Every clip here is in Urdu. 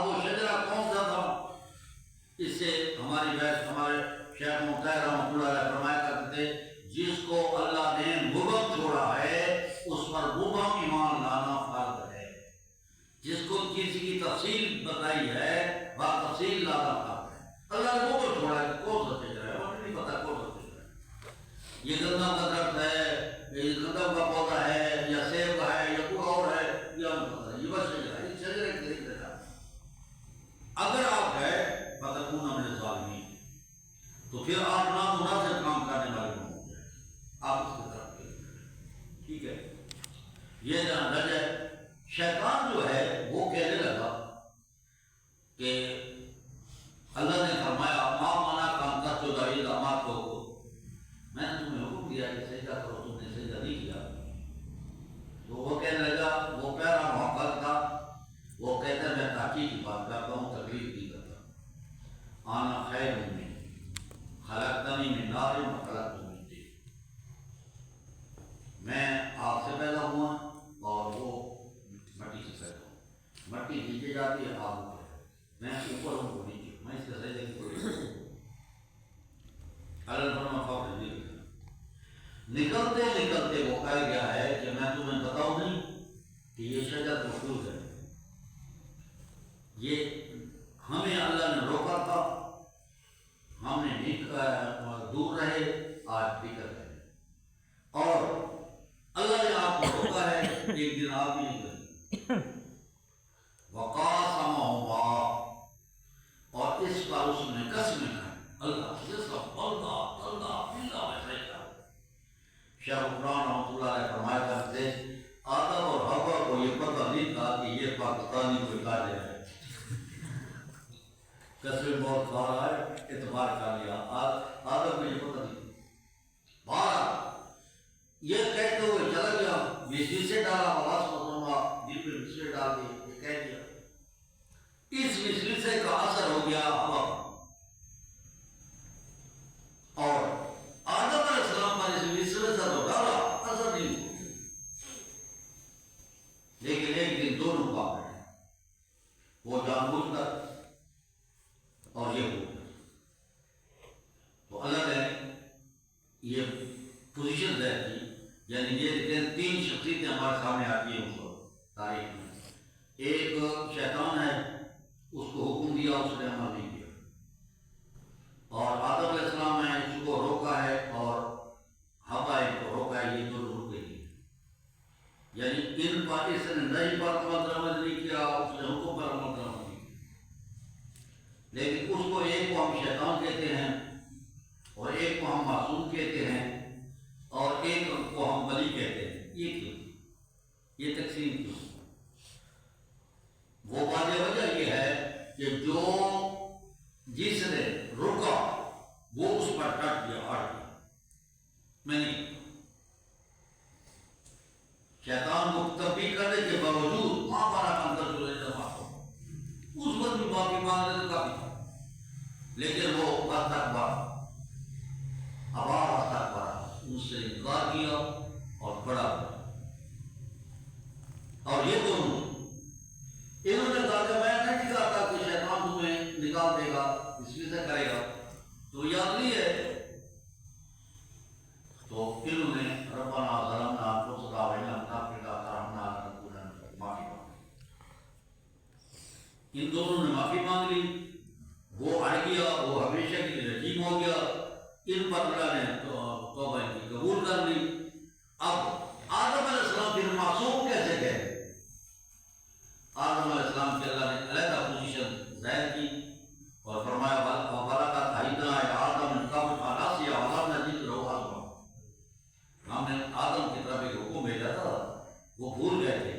اب وہ شجرہ کون سا تھا؟ اس سے ہماری بحث ہمارے شیخ مطہر رحمۃ اللہ علیہ فرمایا کرتے تھے جس کو اللہ نے مبہم چھوڑا ہے اس پر مبہم ایمان لانا فرض ہے، جس کو کسی کی تفصیل بتائی ہے وہ تفصیل لانا فرض ہے۔ اللہ نے مبہم چھوڑا ہے کون سا شجرہ ہے، مجھے نہیں پتا کون سا شجرہ ہے، یہ گندم کا درخت ہے، یہ گندم کا پودا ہے، یا سیب کا ہے، یا کوئی اور ہے، یہ ہمیں پتا ہے، یہ بس شجرہ ہے، یہ شجرے کے ذکر ہے۔ اگر آپ ہے فتکون من الظالمین تو پھر آپ نامناسب کام کرنے والے ہوں گے، آپ اس کی طرف کریں، ٹھیک ہے۔ یہ وجہ شیطان جو ہے وہ کہنے لگا کہ اللہ نے فرمایا ما منع کام تسجد الا ما تو، میں نے تمہیں حکم دیا کہ سجدہ کرو، تم نے سجدہ نہیں کیا۔ تو وہ کہنے لگا، وہ پیارا محقق تھا، وہ کہتا ہے میں تحقیق کی بات کرتا ہوں، تکلیف نہیں کرتا۔ آنا خیر من خلقتنی من نار و خلقتہ من طین، میں آگ سے پیدا ہوا اور وہ مٹی سے پیدا ہوں، مٹی نیچے جاتی ہے، آگ اوپر ہے، میں اوپر ہوں وہ نیچے، میں اس کا سجدہ کی کوئی اللہ فرما فوق ذلک۔ نکلتے نکلتے وہ کہہ گیا ہے کہ میں تمہیں بتاؤں نہیں کہ یہ شجر مخلوق ہے، یہ ہمیں اللہ نے روکا تھا، ہم نے نہیں دور رہے، آج فکر ہے، اور اللہ نے آپ کو روکا ہے، ایک دن آپ بھی نہیں کریں۔ وقاسمہما، اور اس پر اس نے قسمیں کھائیں، اللہ جس کا اللہ اللہ اللہ ویسا ہی کہا۔ شیخ قرآن رحمۃ اللہ علیہ فرمایا کرتے آدم اور حوا کو یہ پتہ نہیں تھا کہ یہ پاکستانی کوئی تاجر ہے، قسمیں بہت کھا رہا ہے، اعتبار کر لیا، آدم کو یہ پتہ نہیں، بارہ یہ کہتے ہوئے چلا گیا، بجلی سے ڈالا آواز پسندہ دل میں بجلی ڈال کے یہ کہہ دیا، اس وسوسے کا اثر ہو گیا ہوا پر، اور آدم علیہ السلام پر اس وسوسہ تو ڈالا، اثر نہیں ہوا، لیکن ایک دن دونوں کا بیٹھے، وہ جان بوجھ کر اور یہ ہو گیا۔ تو اللہ نے یہ پوزیشن طے کی، یعنی یہ تین شخصیتیں ہمارے سامنے آتی ہیں اس وقت تاریخ میں، ایک شیطان ہے، اس کو حکم دیا، اس نے عمل نہیں کیا، اور آدم علیہ السلام نے اس کو روکا ہے اور حوا کو روکا ہے، یہ دونوں رک گئی، یعنی ان پر اس نے نہیں پر عمل نہیں کیا، اس نے حکم پر عمل نہیں کیا، لیکن اس کو ایک کو ہم شیطان کہتے ہیں اور ایک کو ہم معصوم کہتے ہیں اور ایک کو ہم ولی کہتے ہیں، یہ کیوں؟ یہ تقسیم کیوں؟ وہ واضح وجہ یہ ہے کہ جو جس نے رکا وہ اس پر ڈٹ گیا، ہٹ گیا، میں نہیں، شیطان کو تبدیل کرنے کے باوجود ماں پارا کام کر جو اس وقت بھی معافی مانگنے کا بھی تھا، لیکن وہ استکبار اس سے انکار کیا اور بڑا ہوا، اور یہ دونوں انہوں نے کہا کہ میں نہیں چاہتا کہ شیطان تمہیں نکال دے گا، اس میں سے کرے گا، تو یاد نہیں ہے، تو انہوں نے ربنا ظلمنا انفسنا وان لم تغفر لنا وترحمنا لنکونن معافی مانگی، ان دونوں نے معافی مانگ لی، وہ ہٹ گیا، وہ ہمیشہ کے لیے رجیم ہو گیا، ان پر اللہ نے توبہ ان کی قبول کر لی۔ اب آدم علیہ السلام پھر معصوم کیسے گئے؟ آدم علیہ السلام کے اللہ نے علیحدہ پوزیشن ظاہر کی اور فرمایا وَبَرَكَتْ عَيْنَا آدم قبل فنسي ولم نجد له عزما، ہم نے آدم کی طرف ایک حکم بھیجا تھا، وہ بھول گئے تھے،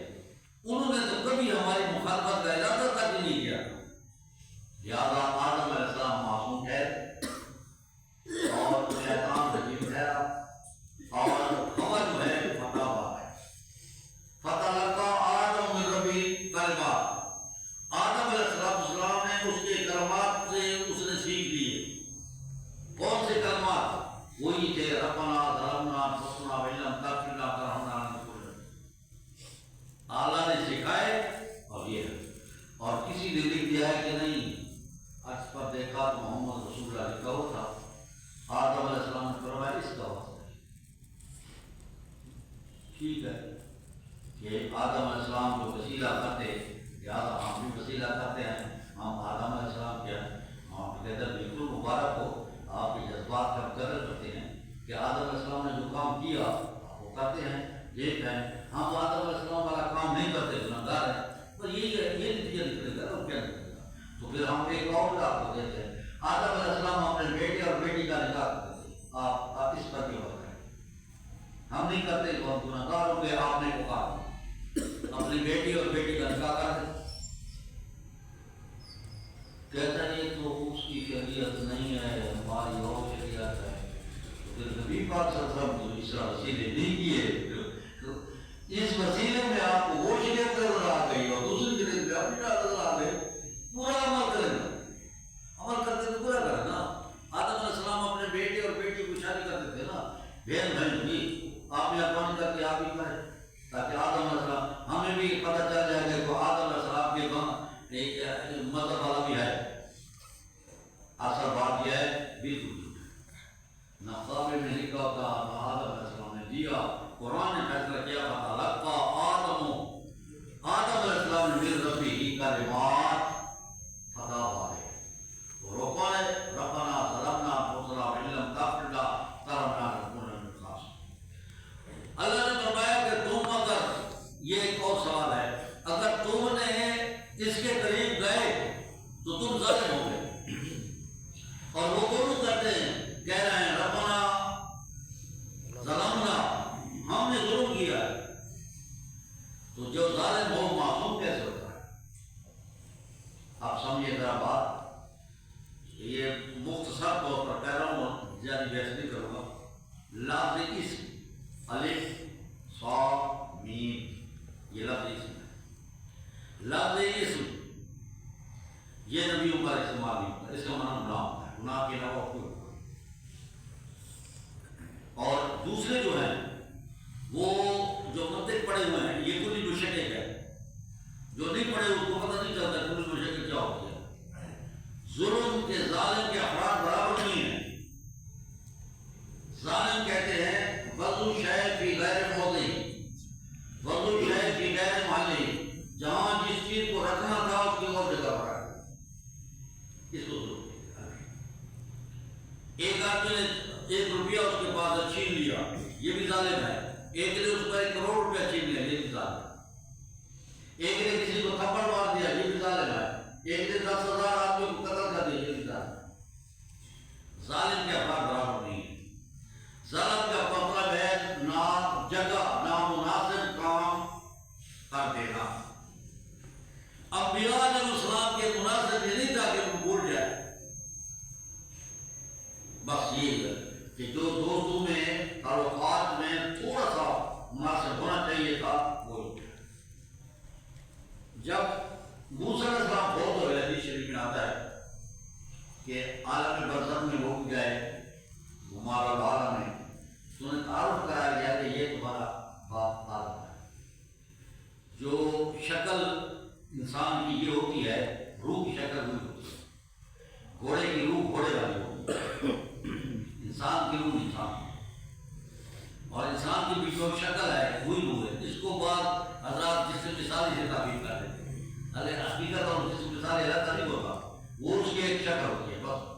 انہوں نے تو کبھی ہماری مخالفت کا ارادہ تک نہیں کیا، لہٰذا آدم علیہ السلام معصوم ٹھہرے اور شیطان رجیم ٹھہرا، اور ہوا جو ہے فتح ہوا ہے، فتح لگا آدم من ربی کلمات، آدم علیہ السلام نے اس کے سیدھے لکھ دیا ہے کہ نہیں؟ عرض پر دیکھا تو محمد رسول اللہ لکھا ہوا تھا. آدم علیہ السلام نے فرمایا اس کا واسطہ ٹھیک ہے کہ آدم علیہ السلام جو وسیلہ کرتے لہٰذا ہم بھی وسیلہ کرتے ہیں. ہم آدم علیہ السلام کیا ہم کہتے ہیں بالکل مبارک ہو، آپ کے جذبات کا قدر کرتے ہیں کہ آدم علیہ السلام نے جو کام کیا وہ کرتے ہیں. ایک ہے ہم آدم علیہ السلام والا کام نہیں کرتے، گناہگار ہیں، پر یہی ہے یہ نتیجہ نکلے گا اور کیا نکلے گا. تو پھر ہم ایک اور آپ کو دیتے ہیں. آدم علیہ السلام اپنے بیٹے اور بیٹی کا نکاح کرتے تھے. آپ اس پر بھی غور کریں. ہم نہیں کرتے تو ہم گناہگار ہوں گے. آپ نے کو کہا اپنی بیٹی اور بیٹی کا نکاح کر دیں. کہتا ہے یہ تو اس کی شریعت نہیں ہے، ہماری اور شریعت ہے. پھر نبی پاک صلی اللہ علیہ وسلم اس طرح وسیلے نہیں کیے. اس وسیلے میں آپ کو وہ شریعت نظر آ گئی اور دوسری شریعت میں اپنی نظر آ گئی. پورا عمل کرے گا، عمل کرتے تو پورا کرے نا. آدم علیہ السلام اپنے بیٹے اور بیٹی کو شادی کرتے تھے نا، بہن بہن کی. آپ نے اپنا کر کے آپ ہی کریں تاکہ آدم علیہ السلام ہمیں بھی پتہ چل جائے گا کہ آدم علیہ السلام کے ایک مذہب والا بھی ہے. اصل بات یہ ہے بالکل نہ قابل میں لکھا ہوتا نہ آدم علیہ السلام نے دیا. قرآن نے فیصلہ کیا فتلقى آدم علیہ السلام نے من ربہ کلمات فتاب علیہ. وہ کون ہے؟ ربنا ظلمنا انفسنا وان لم تغفر لنا وترحمنا لنکونن من الخاسرین. اللہ نے فرمایا کہ تم اگر یہ ایک اور سوال ہے، اگر تم نے اس کے قریب گئے تو تم ظالم ہو گئے. اور وہ دونوں کرتے ہیں، کہہ رہے ہیں ربنا ظلمنا، ہم نے ظلم کیا. تو جو ظالم ہو معصوم کیسے ہوتا ہے؟ آپ سمجھے ذرا بات. یہ مختصر طور پر کہہ رہا ہوں، زیادہ بحث نہیں کروں گا. لفظ اسم الف صاد میم یہ لفظ اسم ہے. لفظ اسم یہ نبیوں پر استعمال نہیں ہوتا، اس کا معنی گناہ ہوتا ہے، گناہ کے علاوہ کوئی ہوتا. اور دوسرے جو ہیں وہ جو منطق پڑے ہوئے ہیں یہ کلی مشکل ہے. جو نہیں پڑھے اس کو پتہ نہیں چلتا کلی مشکل کیا ہوتی ہے. ظلم کے ظالم کے افراد برابر نہیں ہیں. ظالم کہتے ہیں وضع شیء فی غیر موضعہ، وضع شیء فی غیر محلہ، جہاں جس چیز کو رکھنا تھا اس کی اور جگہ پر رکھ دیا. اس کو ظلم کہتے ہیں. ایک آدمی نے 1 روپیہ اس کے پاس چھین لیا، یہ بھی ظالم ہے. ایک نے اس کو 1 کروڑ روپیہ چھین لیا، یہ بھی ظالم ہے. ایک نے کسی کو تھپڑ مار دیا، یہ بھی ظالم ہے. ایک نے 10,000 آدمی کو قتل کر دیا، یہ بھی ظالم ہے. ظالم کے افراد برابر نہیں ہے. ظالم کا مطلب ہے جگہ نامناسب کام کر دینا. انبیاء علیہ السلام کے مناسب یہ نہیں تھا کہ وہ بھول جائے. بس یہ ہے کہ جو دوستوں میں تعلقات میں تھوڑا سا مناسب ہونا چاہیے تھا وہ. جب موسیٰ علیہ السلام بہت ہوئے، حدیث شریف میں آتا ہے کہ عالم برزخ میں وہ گئے ہمارا عالم میں، تو انہیں تعارف کرایا گیا کہ یہ تمہارا باپ آدم ہے. جو شکل انسان کی یہ ہوتی ہے، روح کی شکل ہوئی ہوتی ہے. گھوڑے کی روح گھوڑے والی ہوتی ہے، انسان کی روح انسان کی، اور انسان کی بھی جو شکل ہے وہی روح ہے. اس کو بعض حضرات جس سے مثالی سے تعبیر کر دیتے ہیں، اگر حقیقت اور جس مثالی علاقہ نہیں ہوتا، وہ اس کی ایک شکل ہوتی ہے بس.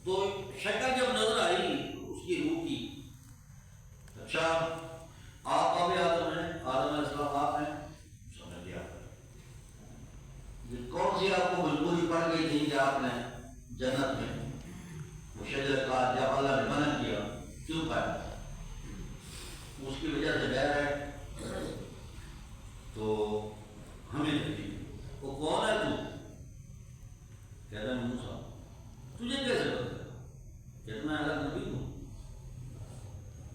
تو شکل جب نظر آئی اس کی روح کی، اچھا آپ اب آدم ہیں، آدم علیہ السلام آپ ہیں، سمجھ لیا. یہ کون سی آپ کو مجبوری پڑ گئی تھی کہ آپ نے جنت میں وہ شجر کا جب اللہ نے منع کیا کیوں پایا؟ اس کی وجہ سے غیر ہے تو ہمیں نہیں. وہ کون ہے تو؟ کہتا ہے موسیٰ. تجھے کیسے پتا؟ کہتا میں اللہ نبی ہوں.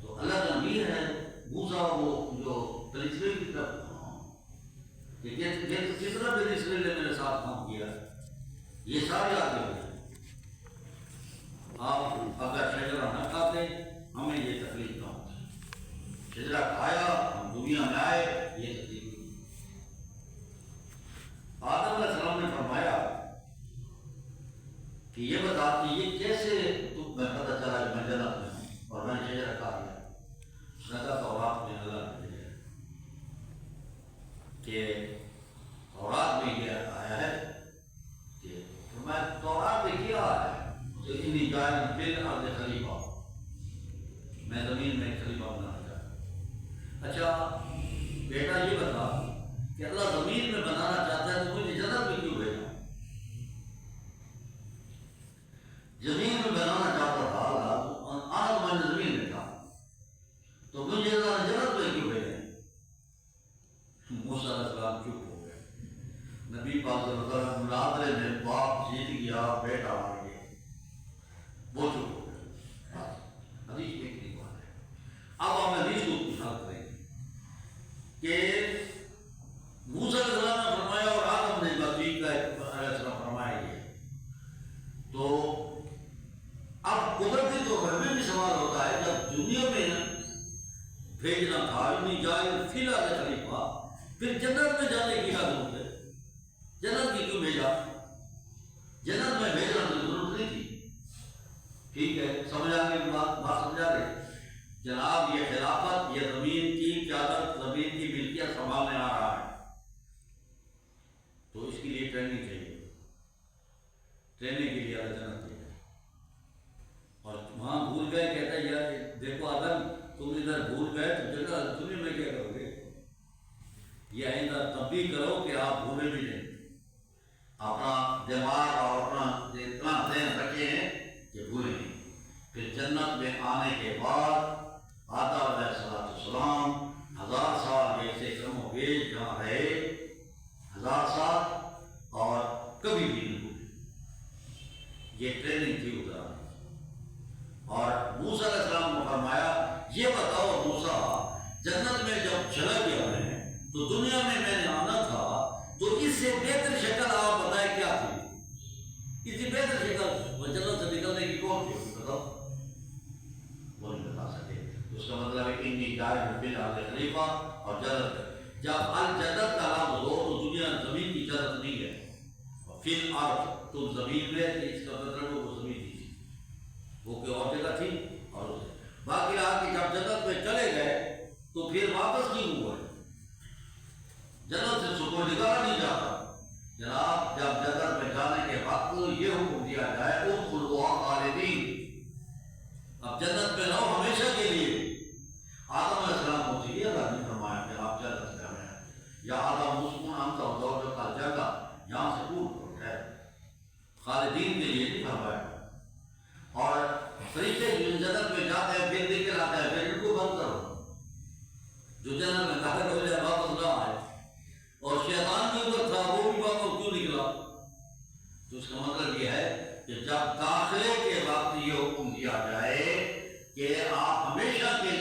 تو اللہ کا نبی ہے موسیٰ، وہ جو بنی اسرائیل کی طرف کس طرح بنی اسرائیل نے میرے ساتھ کام کیا، یہ سارے آگے ہوئے. آپ اگر شجرہ نہ کھاتے ہمیں یہ تکلیف نہ ہوتی. شجرہ کھایا ہم دنیا میں آئے، یہ تکلیف. آدم علیہ السلام نے فرمایا جب مناظرے میں باپ جیت گیا بیٹا مار گیا، وہ چپ ہو گیا. حدیث ایک نہیں بات ہے. اب ہم حدیث کو مثال کریں گے کہ موسیٰ علیہ السلام نے فرمایا اور آدم نے بطیق کا علیہ السلام فرمایا گیا. تو اب قدرتی طور پر ہمیں بھی سوال ہوتا ہے جب دنیا میں بھیجنا تھا ابن جائز فی الحال خلیفہ، پھر جنت میں جانے کی ضرورت ہے؟ جنت کی کیوں بھیجا؟ جنت میں بھیجنا کی ضرورت نہیں تھی. ٹھیک ہے، سمجھ آ گئی بات سمجھا رہے جناب. یہ خلافت، یہ زمین کی قیادت، زمین کی ملکیت سنبھالنے آ رہا ہے، تو اس کے لیے ٹریننگ چاہیے. ٹریننگ کے لیے اللہ جنت چاہیے. اور وہاں بھول گئے، کہتا ہے یار دیکھو آدم تم ادھر بھول گئے تو جگہ دنیا میں کیا کرو گے؟ یہ آئندہ تب بھی کرو کہ آپ بھولے بھی نہیں. اپنا دماغ اور اپنا اتنا ذہن رکھے ہیں کہ بھولے نہیں. پھر جنت میں آنے کے بعد آدم علیہ السلام 1000 سال جیسے کم و بیش جہاں رہے، 1000 سال، اور کبھی بھی نہیں بھولے. یہ ٹریننگ تھی ادھر. اور موسیٰ علیہ السلام کو فرمایا یہ بتاؤ موسیٰ، جنت میں جب چلا گیا میں تو دنیا میں نے آنا تھا تو اس سے بہتر شکل آپ بتائیں کیا تھی؟ اس سے بہتر شکل جنت سے نکلنے کی کون تھی بتاؤ؟ وہ نہیں بتا سکے. اس کا مطلب ہے انی جاعل فی الارض خلیفہ. اور جنت، جب الجنت کا لفظ ہو تو دنیا زمین کی جنت نہیں ہے. فی الارض تو زمین میں، اس کا مطلب وہ زمین تھی، وہ کوئی اور جگہ تھی. اور باقی رہا کہ جب جنت میں چلے گئے تو پھر واپس کیوں ہوا؟ جنت سے سکون نکالا نہیں جاتا. جناب جب جنت میں جانے کے وقت یہ حکم دیا جائے ادخلوها خالدین، اب جنت میں رہو ہمیشہ کے لیے. آدم علیہ السلام کو چاہیے اللہ نے فرمایا کہ آپ جنت میں رہیں، یا آدم مسکون انت وزوجک الجنہ، یہاں سے دور ہو گئے، خالدین کے لیے نہیں فرمایا. اور فرشتے جو جنت میں جاتے ہیں پھر نکل آتے ہیں، پھر ان کو بند کرو. جو جنت میں داخل ہو جائے واپس نہ آئے. اور شیطان کے اوپر تھا وہ بھی واپس کیوں نکلا؟ تو اس کا مطلب یہ ہے کہ جب داخلے کے وقت یہ حکم دیا جائے کہ آپ ہمیشہ کے